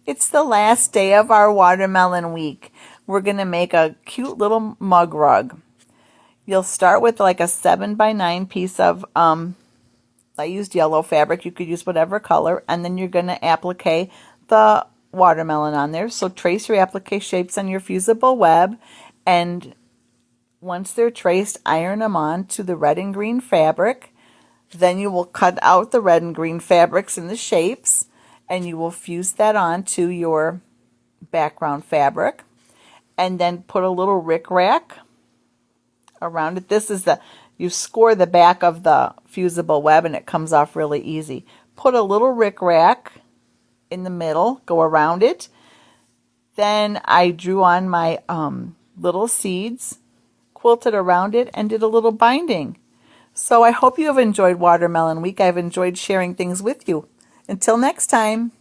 It's the last day of our watermelon week. We're going to make a cute little mug rug. You'll start with like a 7x9 piece of, I used yellow fabric. You could use whatever color. And then you're going to applique the watermelon on there. So trace your applique shapes on your fusible web. And once they're traced, iron them on to the red and green fabric. Then you will cut out the red and green fabrics in the shapes. And you will fuse that onto your background fabric. And then put a little rickrack around it. This is you score the back of the fusible web and it comes off really easy. Put a little rickrack in the middle, go around it. Then I drew on my little seeds, quilted around it, and did a little binding. So I hope you have enjoyed Watermelon Week. I've enjoyed sharing things with you. Until next time.